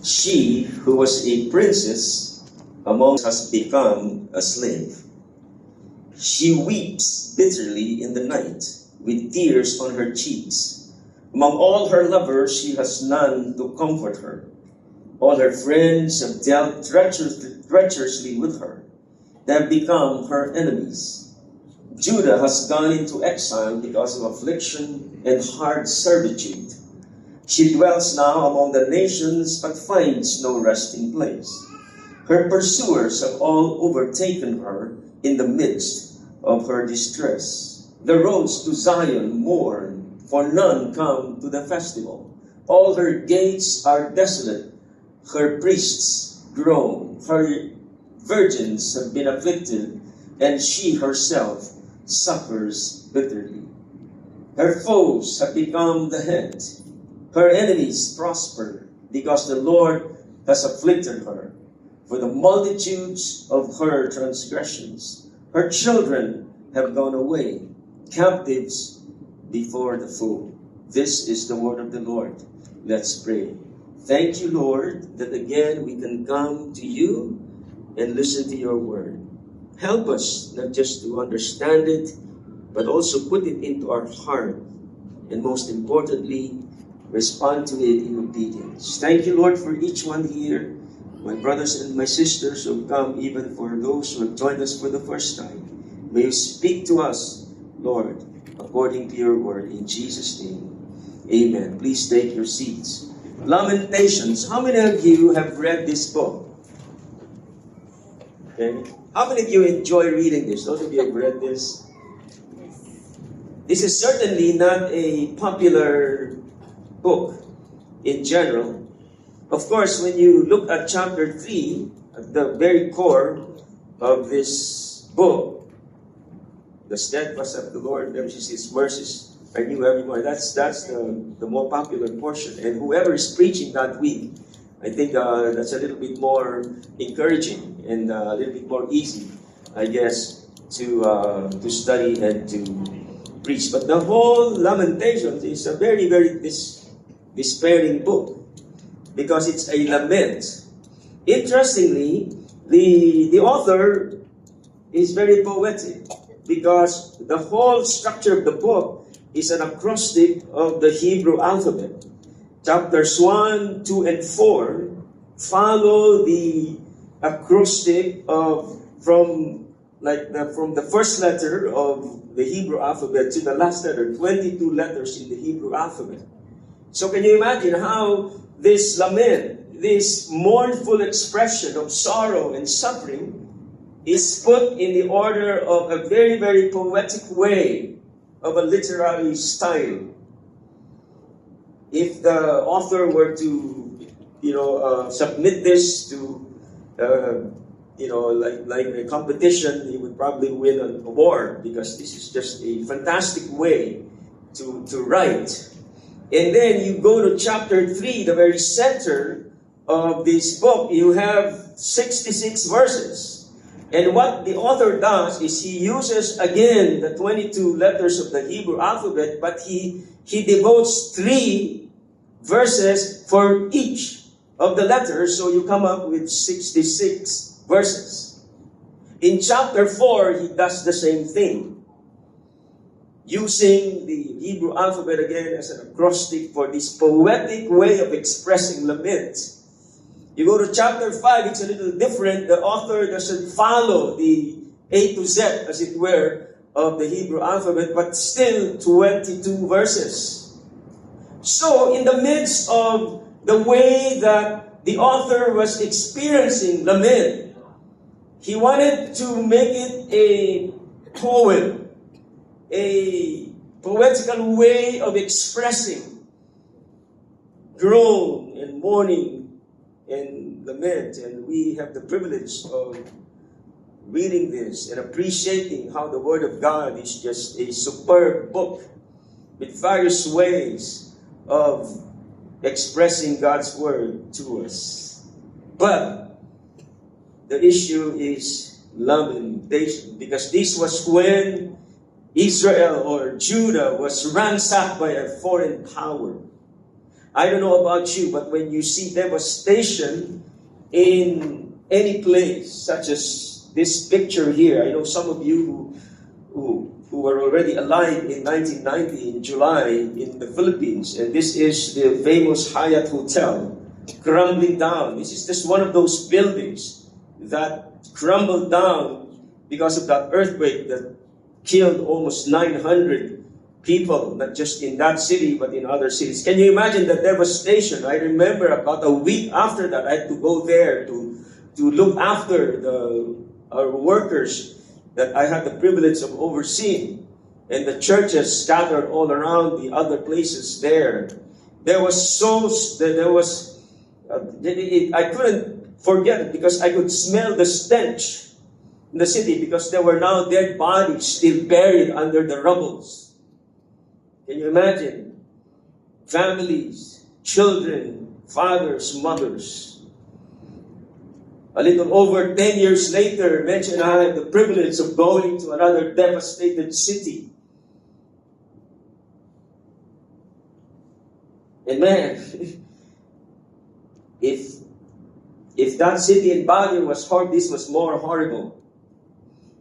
She who was a princess among us has become a slave. She weeps bitterly in the night, with tears on her cheeks. Among all her lovers, she has none to comfort her. All her friends have dealt treacherously with her. They have become her enemies. Judah has gone into exile because of affliction and hard servitude. She dwells now among the nations, but finds no resting place. Her pursuers have all overtaken her in the midst of her distress. The roads to Zion mourn, for none come to the festival. All her gates are desolate. Her priests groan. Her virgins have been afflicted, and she herself suffers bitterly. Her foes have become the head. Her enemies prosper, because the Lord has afflicted her. For the multitudes of her transgressions, her children have gone away, captives before the foe. This is the word of the Lord. Let's pray. Thank you, Lord, that again we can come to you and listen to your word. Help us not just to understand it, but also put it into our heart, and most importantly, respond to it in obedience. Thank you, Lord, for each one here, my brothers and my sisters who have come, even for those who have joined us for the first time. May you speak to us, Lord, according to your word. In Jesus' name, amen. Please take your seats. Lamentations. How many of you have read this book? Okay. How many of you enjoy reading this? Those of you have read this? This is certainly not a popular book in general. Of course, when you look at chapter 3, at the very core of this book, the steadfast of the Lord, there is His mercies are new every morning. That's the more popular portion. And whoever is preaching that week, I think that's a little bit more encouraging and a little bit more easy, I guess, to study and to preach. But the whole Lamentations is a very, very despairing book, because it's a lament. Interestingly, the author is very poetic, because the whole structure of the book is an acrostic of the Hebrew alphabet. Chapters 1, 2, and 4 follow the acrostic of from the first letter of the Hebrew alphabet to the last letter, 22 letters in the Hebrew alphabet. So can you imagine how this lament, this mournful expression of sorrow and suffering, is put in the order of a very, very poetic way of a literary style. If the author were to, submit this to, like a competition, he would probably win an award, because this is just a fantastic way to write. And then you go to chapter 3, the very center of this book, you have 66 verses. And what the author does is he uses again the 22 letters of the Hebrew alphabet, but he devotes 3 verses for each of the letters, so you come up with 66 verses. In chapter 4, he does the same thing, using the Hebrew alphabet again as an acrostic for this poetic way of expressing lament. You go to chapter 5, it's a little different. The author doesn't follow the A to Z, as it were, of the Hebrew alphabet, but still 22 verses. So, in the midst of the way that the author was experiencing lament, he wanted to make it a poem, a poetical way of expressing groan and mourning and lament. And we have the privilege of reading this and appreciating how the Word of God is just a superb book with various ways of expressing God's Word to us. But the issue is lamentation, because this was when Israel or Judah was ransacked by a foreign power. I don't know about you, but when you see devastation in any place, such as this picture here, I know some of you who were already alive in 1990 in July in the Philippines, and this is the famous Hyatt Hotel crumbling down. This is just one of those buildings that crumbled down because of that earthquake that killed almost 900 people, not just in that city, but in other cities. Can you imagine the devastation? I remember about a week after that, I had to go there to look after our workers that I had the privilege of overseeing. And the churches scattered all around the other places there. I couldn't forget it because I could smell the stench in the city because there were now dead bodies still buried under the rubbles. Can you imagine? Families, children, fathers, mothers. A little over 10 years later, Mensch and I had the privilege of going to another devastated city. And man, if that city in Baguio was hard, this was more horrible.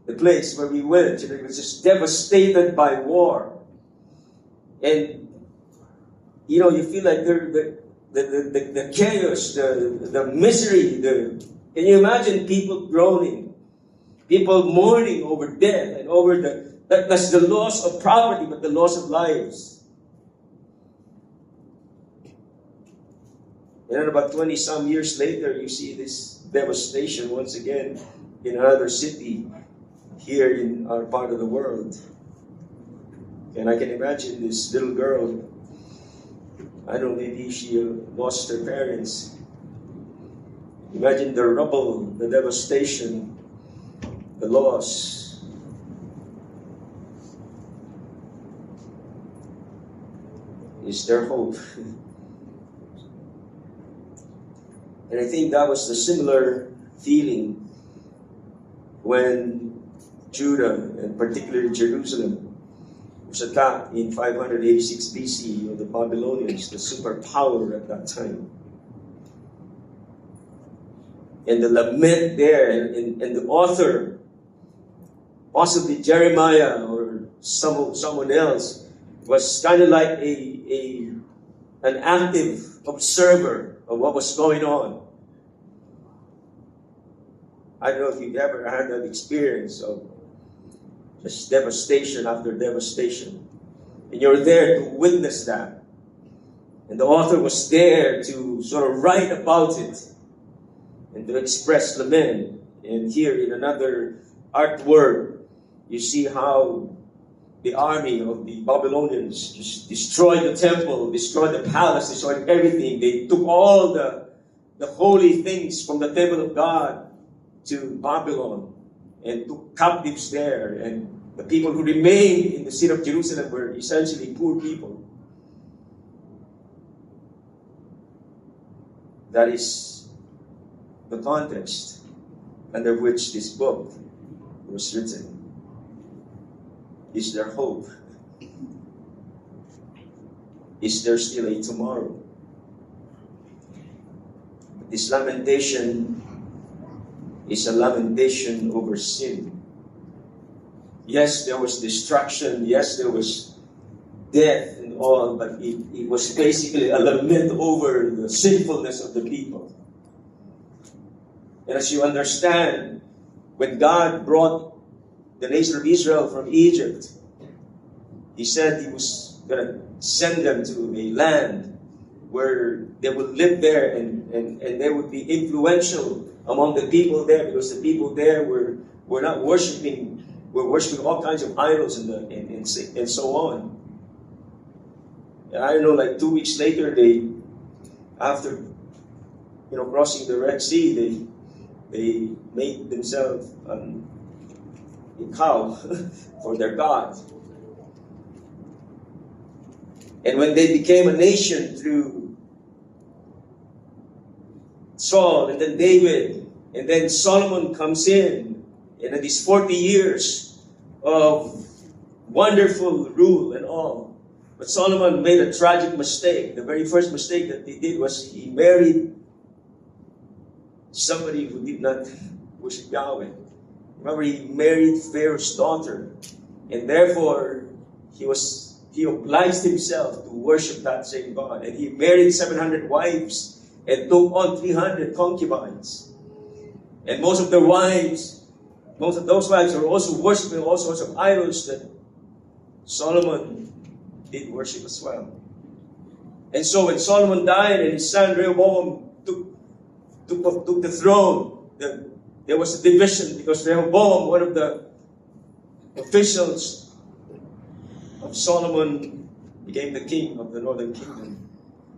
The place where we went, it was just devastated by war. And, you feel like the chaos, the misery, can you imagine people groaning, people mourning over death and over that's the loss of property, but the loss of lives. And then about 20-some years later, you see this devastation once again in another city here in our part of the world. And I can imagine this little girl, I don't know, maybe she lost her parents. Imagine the rubble, the devastation, the loss. Is there hope? And I think that was the similar feeling when Judah, and particularly Jerusalem, was attacked in 586 BC of the Babylonians, the superpower at that time. And the lament there, and the author, possibly Jeremiah or someone else, was kind of like an active observer of what was going on. I don't know if you've ever had that experience of just devastation after devastation. And you're there to witness that. And the author was there to sort of write about it and to express lament. And here in another artwork, you see how the army of the Babylonians just destroyed the temple, destroyed the palace, destroyed everything. They took all the holy things from the temple of God to Babylon and took captives there. And the people who remained in the city of Jerusalem were essentially poor people. That is the context under which this book was written. Is there hope? Is there still a tomorrow? This lamentation is a lamentation over sin. Yes, there was destruction. Yes, there was death and all, but it was basically a lament over the sinfulness of the people. And as you understand, when God brought the nation of Israel from Egypt, He said He was going to send them to a land where they would live there and they would be influential among the people there, because the people there were not worshiping, were worshiping all kinds of idols and so on. And I don't know, like 2 weeks later, after crossing the Red Sea, they made themselves a cow for their God. And when they became a nation through Saul and then David, and then Solomon comes in, and in these 40 years of wonderful rule and all, But Solomon made a tragic mistake. The very first mistake that he did was he married somebody who did not worship Yahweh. Remember, he married Pharaoh's daughter, and therefore he obliged himself to worship that same God. And he married 700 wives and took on 300 concubines. And most of those wives are also worshiping all sorts of idols that Solomon did worship as well. And so when Solomon died and his son Rehoboam took the throne, there was a division because Rehoboam, one of the officials of Solomon, became the king of the northern kingdom.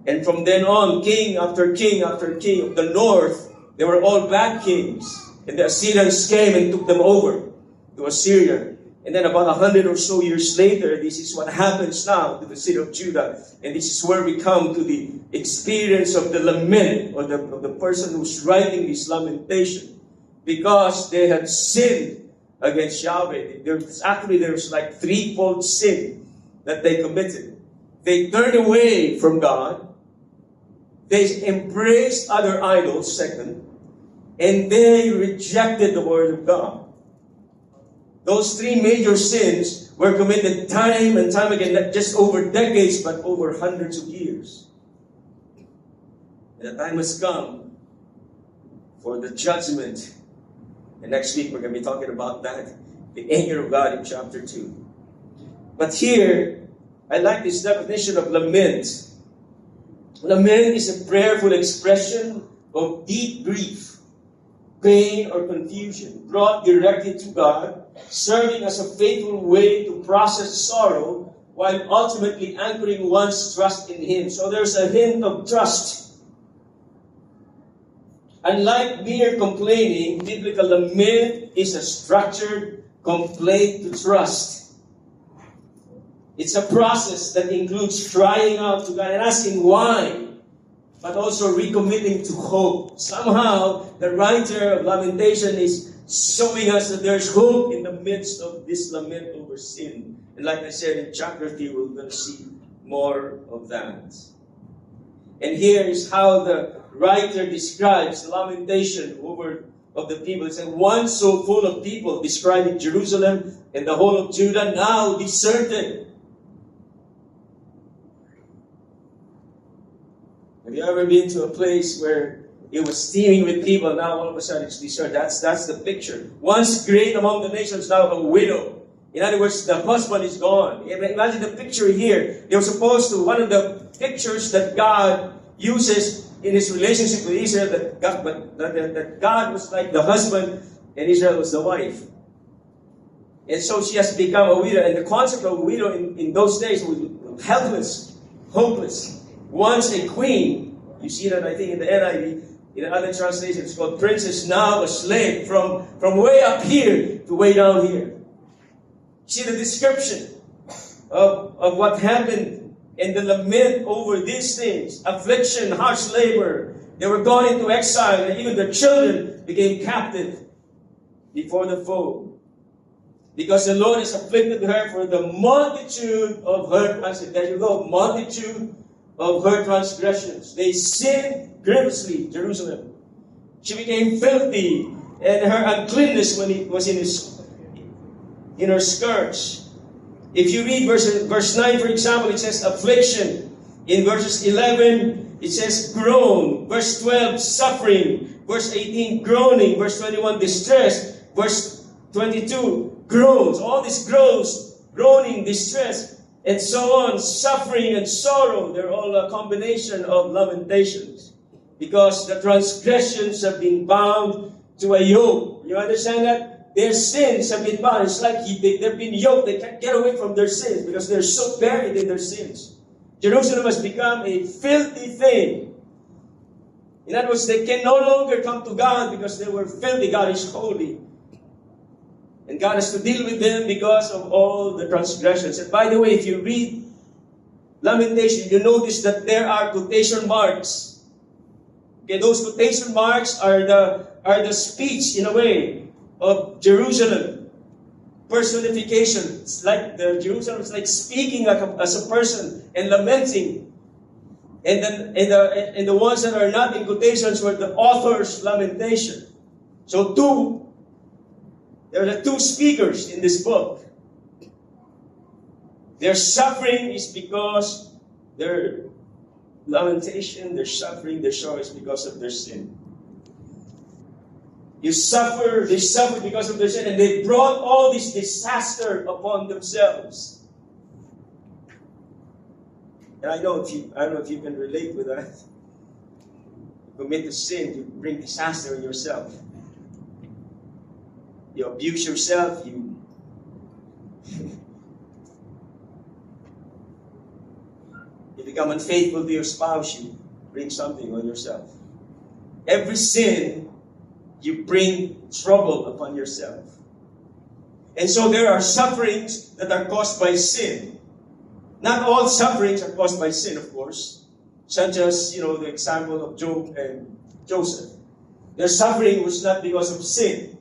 And from then on, king after king after king of the north, they were all bad kings. And the Assyrians came and took them over to Assyria. And then about 100 or so years later, this is what happens now to the city of Judah. And this is where we come to the experience of the lament, or of the person who's writing this lamentation. Because they had sinned against Yahweh. There's like threefold sin that they committed. They turned away from God. They embraced other idols, second. And they rejected the word of God. Those three major sins were committed time and time again, not just over decades, but over hundreds of years. And the time has come for the judgment. And next week we're going to be talking about that, the anger of God in chapter 2. But here, I like this definition of lament. Lament is a prayerful expression of deep grief, pain, or confusion brought directly to God, serving as a faithful way to process sorrow while ultimately anchoring one's trust in Him. So there's a hint of trust. Unlike mere complaining, biblical lament is a structured complaint to trust. It's a process that includes crying out to God and asking why, but also recommitting to hope. Somehow, the writer of Lamentation is showing us that there's hope in the midst of this lament over sin. And like I said, in chapter 3, we're going to see more of that. And here is how the writer describes the lamentation of the people. It says, once so full of people, describing Jerusalem and the whole of Judah, now deserted. Have you ever been to a place where it was teeming with people, now all of a sudden it's deserted? That's the picture. Once great among the nations, now a widow. In other words, the husband is gone. Imagine the picture here. They were supposed to, one of the pictures that God uses in His relationship with Israel, that God was like the husband and Israel was the wife. And so she has become a widow. And the concept of a widow in those days was helpless, hopeless. Once a queen, you see that I think in the NIV, in other translations it's called princess, now a slave, from way up here to way down here. See the description of what happened and the lament over these things. Affliction, harsh labor. They were gone into exile, and even their children became captive before the foe. Because the Lord has afflicted her for the multitude of her transgressions. There you go, multitude of her transgressions. They sinned grievously, Jerusalem. She became filthy, and her uncleanness when it was in her skirts. If you read verse 9, for example, it says affliction. In verses 11, it says groan. Verse 12, suffering. Verse 18, groaning. Verse 21, distress. Verse 22, groans. All these groans, groaning, distress, and so on, suffering and sorrow. They're all a combination of lamentations. Because the transgressions have been bound to a yoke. You understand that? Their sins have been bound. It's like they've been yoked. They can't get away from their sins because they're so buried in their sins. Jerusalem has become a filthy thing. In other words, they can no longer come to God because they were filthy. God is holy. And God has to deal with them because of all the transgressions. And by the way, if you read Lamentation, you notice that there are quotation marks. Okay, those quotation marks are the speech, in a way, of Jerusalem personification. It's like the Jerusalem is like speaking as a person and lamenting. And then and the ones that are not in quotations were the author's lamentation. So there are two speakers in this book. Their suffering is because their lamentation, their suffering, their sorrow is because of their sin. They suffer because of their sin, and they brought all this disaster upon themselves. And I don't know if you can relate with that. You commit a sin, you bring disaster on yourself. You abuse yourself, you become unfaithful to your spouse, you bring something on yourself. Every sin, you bring trouble upon yourself. And so there are sufferings that are caused by sin. Not all sufferings are caused by sin, of course. Such as, the example of Job and Joseph. Their suffering was not because of sin.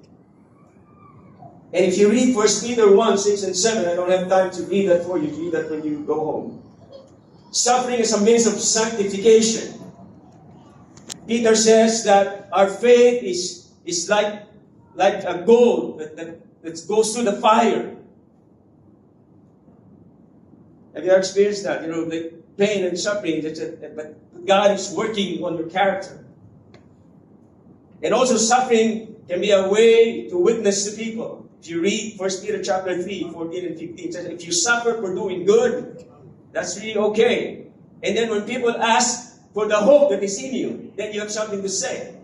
And if you read 1 Peter 1, 6 and 7, I don't have time to read that for you. Read that when you go home. Suffering is a means of sanctification. Peter says that our faith is like a gold that goes through the fire. Have you ever experienced that? The pain and suffering, but God is working on your character. And also suffering can be a way to witness to people. If you read 1 Peter chapter 3, 14 and 15, it says, if you suffer for doing good, that's really okay. And then when people ask for the hope that is in you, then you have something to say.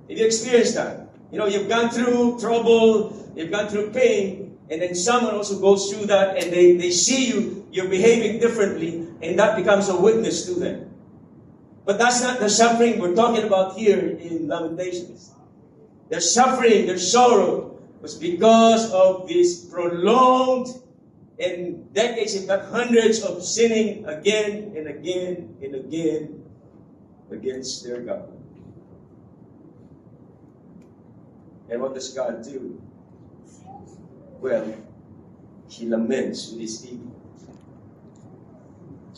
Have you experienced that? You've gone through trouble, you've gone through pain, and then someone also goes through that, and they see you're behaving differently, and that becomes a witness to them. But that's not the suffering we're talking about here in Lamentations. Their suffering, their sorrow, was because of this prolonged and decades, if not hundreds, of sinning again and again and again against their God. And what does God do? Well, He laments with His people.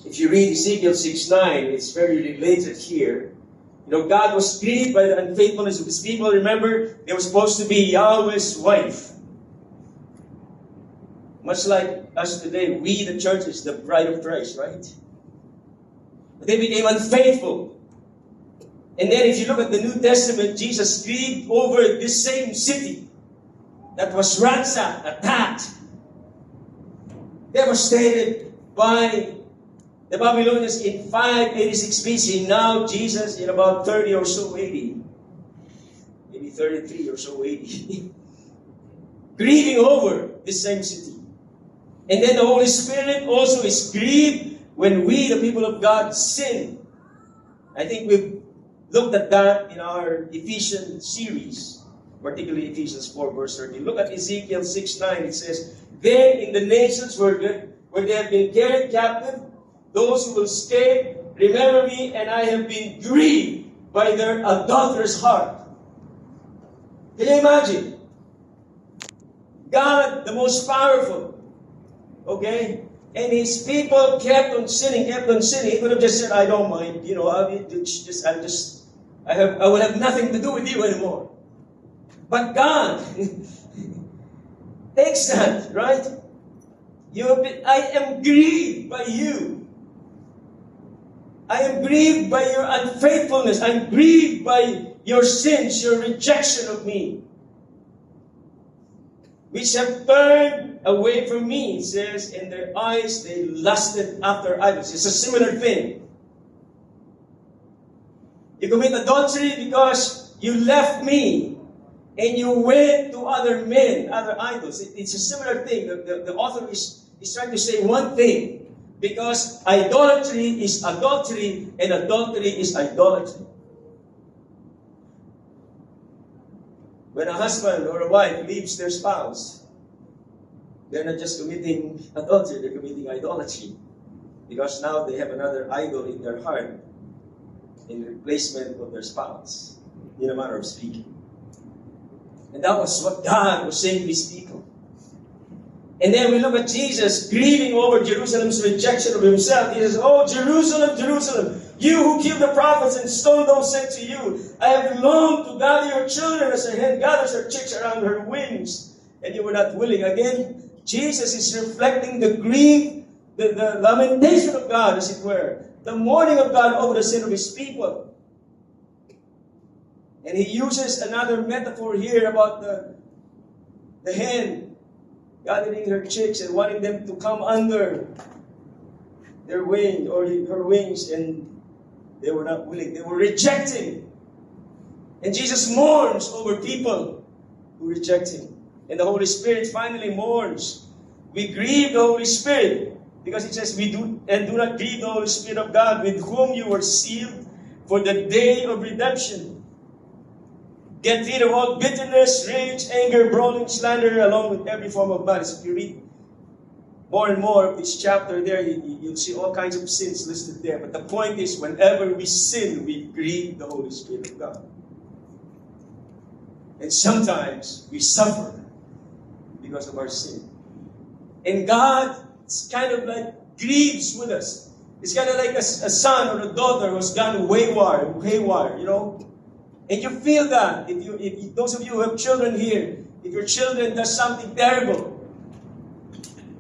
If you read Ezekiel 6:9, it's very related here. God was grieved by the unfaithfulness of His people. Remember, they were supposed to be Yahweh's wife. Much like us today, we, the church, is the bride of Christ, right? But they became unfaithful. And then if you look at the New Testament, Jesus grieved over this same city that was ransacked, attacked, devastated by the Babylonians in 586 BC. Now Jesus in about 30 or so AD. Maybe 33 or so AD. Grieving over this same city. And then the Holy Spirit also is grieved when we, the people of God, sin. I think we've looked at that in our Ephesians series, particularly Ephesians 4 verse 13. Look at Ezekiel 6:9. It says, then in the nations where they have been carried captive, those who will escape, remember me, and I have been grieved by their adulterous heart. Can you imagine? God, the most powerful, okay? And His people kept on sinning. He could have just said, I don't mind. I will have nothing to do with you anymore. But God takes that, right? I am grieved by you. I am grieved by your unfaithfulness. I'm grieved by your sins, your rejection of me, which have turned away from me. It says, in their eyes they lusted after idols. It's a similar thing. You commit adultery because you left me and you went to other men, other idols. It's a similar thing. The author is trying to say one thing. Because idolatry is adultery, and adultery is idolatry. When a husband or a wife leaves their spouse, they're not just committing adultery, they're committing idolatry. Because now they have another idol in their heart in replacement of their spouse, in a manner of speaking. And that was what God was saying to His people. And then we look at Jesus grieving over Jerusalem's rejection of himself. He says, "Oh, Jerusalem, Jerusalem, you who killed the prophets and stoned those sent to you. I have longed to gather your children as a hen gathers her chicks around her wings, and you were not willing." Again, Jesus is reflecting the grief, the lamentation of God, as it were, the mourning of God over the sin of his people. And he uses another metaphor here about the hen gathering her chicks and wanting them to come under their wing or her wings, and they were not willing. They were rejecting. And Jesus mourns over people who reject him. And the Holy Spirit finally mourns. We grieve the Holy Spirit because it says, do not grieve the Holy Spirit of God, with whom you were sealed for the day of redemption. Get rid of all bitterness, rage, anger, brawling, slander, along with every form of malice. If you read more and more of this chapter there, you'll see all kinds of sins listed there. But the point is, whenever we sin, we grieve the Holy Spirit of God. And sometimes we suffer because of our sin. And God kind of like grieves with us. It's kind of like a son or a daughter who's gone haywire, you know. And you feel that. If those of you who have children here, if your children does something terrible,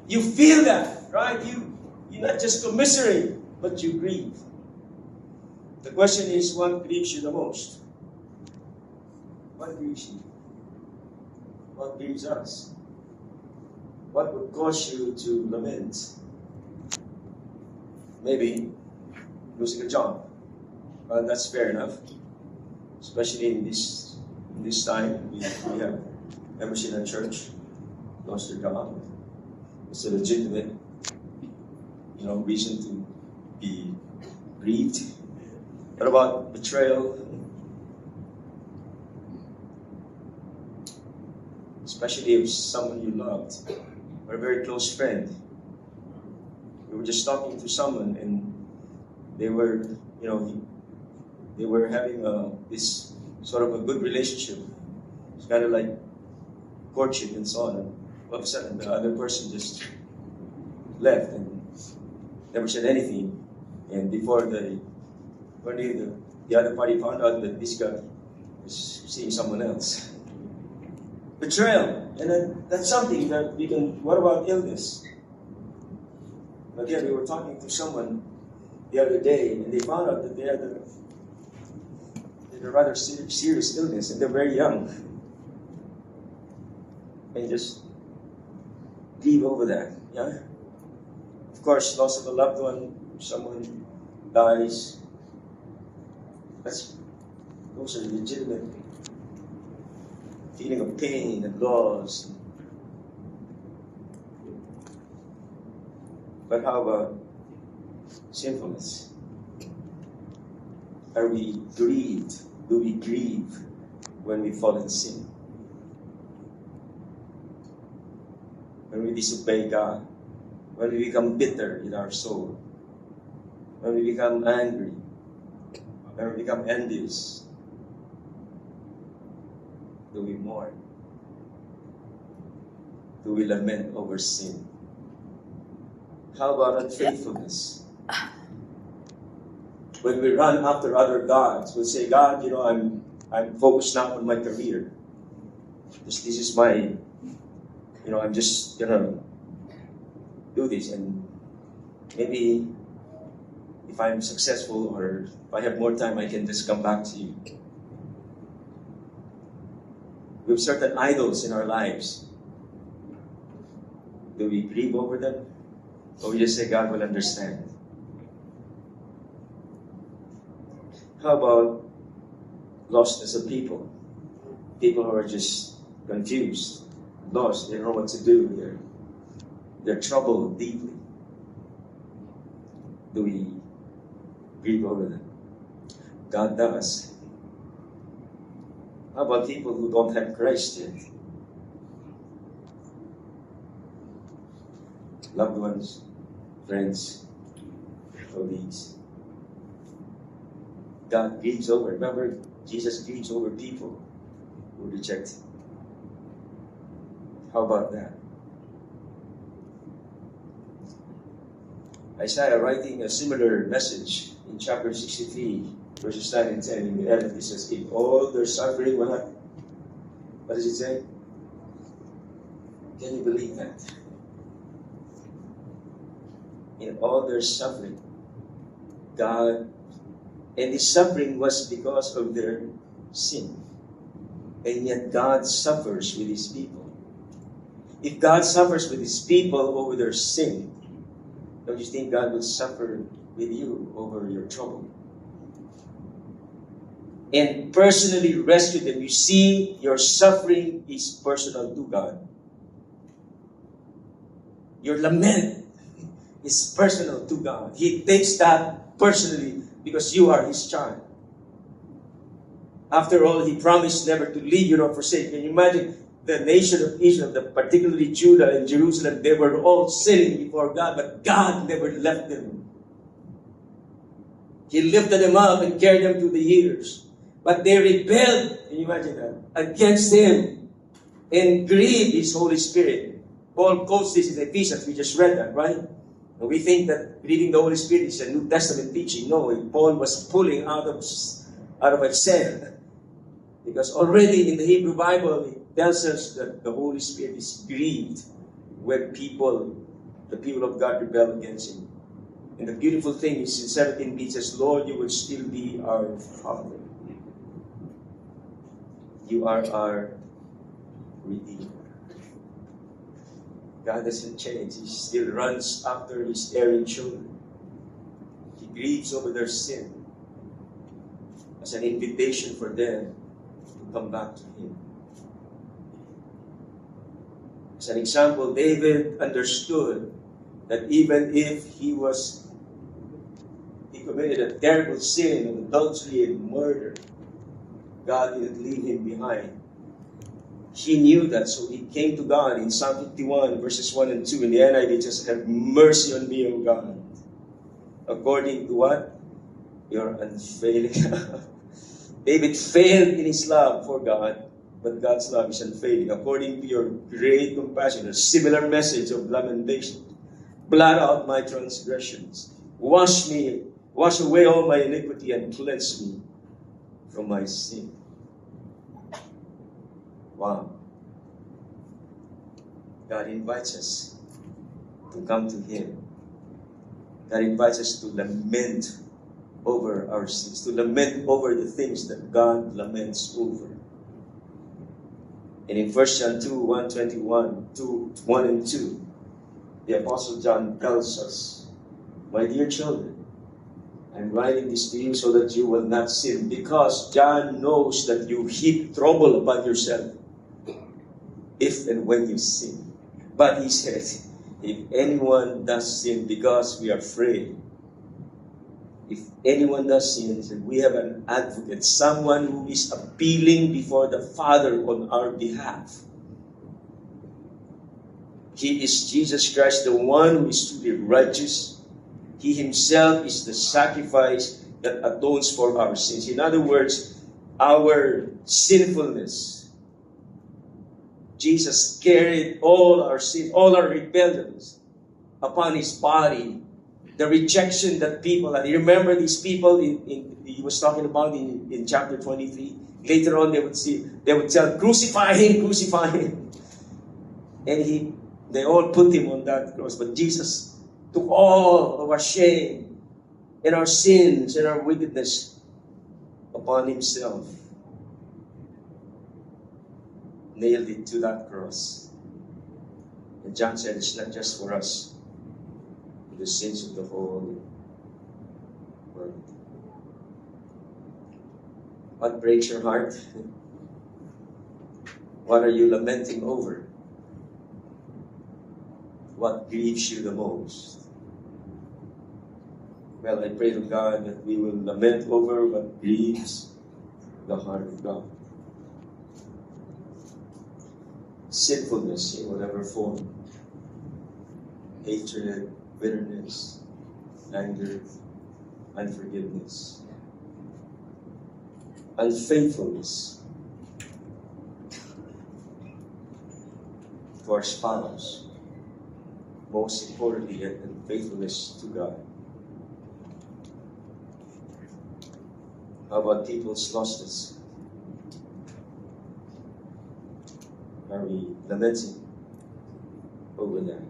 you feel that, right? You not just commiserate, but you grieve. The question is, what grieves you the most? What grieves you? What grieves us? What would cause you to lament? Maybe losing a job. Well, that's fair enough. Especially in this time, we have members in our church lost their job. It's a legitimate, reason to be grieved. What about betrayal? Especially if someone you loved or a very close friend. We were just talking to someone and they were, they were having this sort of a good relationship. It's kind of like courtship and so on. And all of a sudden, the other person just left and never said anything. And before the other party found out that this guy was seeing someone else. Betrayal. And then that's something that we can. What about illness? Again, we were talking to someone the other day, and they found out that they had a rather serious illness, and they're very young. And just grieve over that. Yeah. Of course, loss of a loved one, someone dies. Those are legitimate feeling of pain and loss. But how about sinfulness? Are we grieved? Do we grieve when we fall in sin? When we disobey God? When we become bitter in our soul? When we become angry? When we become envious? Do we mourn? Do we lament over sin? How about unfaithfulness? When we run after other gods, we'll say, God, I'm focused now on my career. This is my, I'm just gonna do this, and maybe if I'm successful or if I have more time, I can just come back to you. We have certain idols in our lives. Do we grieve over them? Or we just say, God will understand? How about lostness of people? People who are just confused, lost, they don't know what to do. They're troubled deeply. Do we grieve over them? God does. How about people who don't have Christ yet? Loved ones, friends, colleagues. God grieves over. Remember, Jesus grieves over people who reject Him. How about that? Isaiah writing a similar message in chapter 63, verses 9 and 10. In the end, it says, in all their suffering, what does it say? Can you believe that? In all their suffering, God, and this suffering was because of their sin. And yet God suffers with His people. If God suffers with His people over their sin, don't you think God will suffer with you over your trouble? And personally rescue them. You see, your suffering is personal to God. Your lament is personal to God. He takes that personally because you are His child. After all, He promised never to leave you nor forsake. Can you imagine the nation of Israel, particularly Judah and Jerusalem, they were all sinning before God, but God never left them. He lifted them up and carried them through the years. But they rebelled, can you imagine that, against Him and grieved His Holy Spirit. Paul quotes this in Ephesians. We just read that, right? And we think that grieving the Holy Spirit is a New Testament teaching. No, Paul was pulling out of himself. Because already in the Hebrew Bible, it tells us that the Holy Spirit is grieved when the people of God rebel against Him. And the beautiful thing is in 17b it says, Lord, you will still be our Father. You are our Redeemer. God doesn't change. He still runs after His erring children. He grieves over their sin as an invitation for them to come back to Him. As an example, David understood that even if he committed a terrible sin of adultery and murder, God didn't leave him behind. He knew that, so he came to God in Psalm 51, verses 1 and 2. In the NIV, it says, have mercy on me, O God. According to what? Your unfailing love. David failed in his love for God, but God's love is unfailing. According to your great compassion, a similar message of lamentation. Blot out my transgressions. Wash away all my iniquity and cleanse me from my sin. Wow. God invites us to come to Him. God invites us to lament over our sins, to lament over the things that God laments over. And in 1 John 2, 1 and 2, the Apostle John tells us, my dear children, I'm writing this to you so that you will not sin, because John knows that you heap trouble upon yourself if and when you sin. But he says, if anyone does sin, because we are afraid, if anyone does sin, we have an advocate, someone who is appealing before the Father on our behalf. He is Jesus Christ, the one who is truly righteous. He Himself is the sacrifice that atones for our sins. In other words, our sinfulness. Jesus carried all our sins, all our rebellions upon His body. The rejection that people had. You remember these people He was talking about in chapter 23? Later on they would tell, crucify Him, crucify Him. And they all put Him on that cross. But Jesus took all of our shame and our sins and our wickedness upon Himself. Nailed it to that cross. And John said it's not just for us, the sins of the whole world. What breaks your heart? What are you lamenting over? What grieves you the most? Well, I pray to God that we will lament over what grieves the heart of God. Sinfulness in whatever form. Hatred, bitterness, anger, unforgiveness, unfaithfulness to our spouse, most importantly, and faithfulness to God. How about people's lostness? Are we lamenting over that?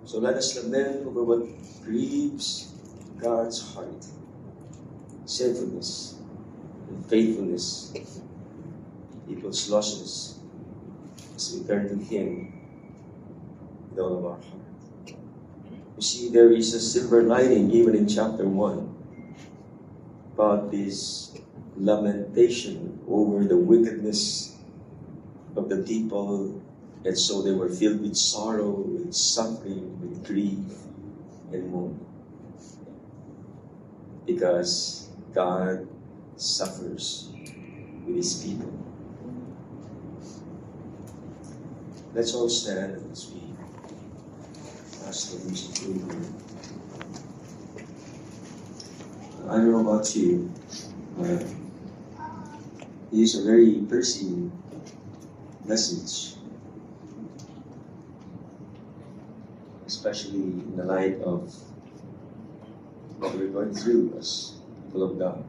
So let us lament over what grieves God's heart. Sinfulness and faithfulness, people's lostness, as we turn to Him with all of our heart. You see, there is a silver lining even in chapter 1 about this lamentation over the wickedness of the people, and so they were filled with sorrow, with suffering, with grief, and mourning. Because God suffers with His people. Let's all stand as we ask the music to lead. I don't know about you, but it is a very piercing message, especially in the light of what we're going through as people of God.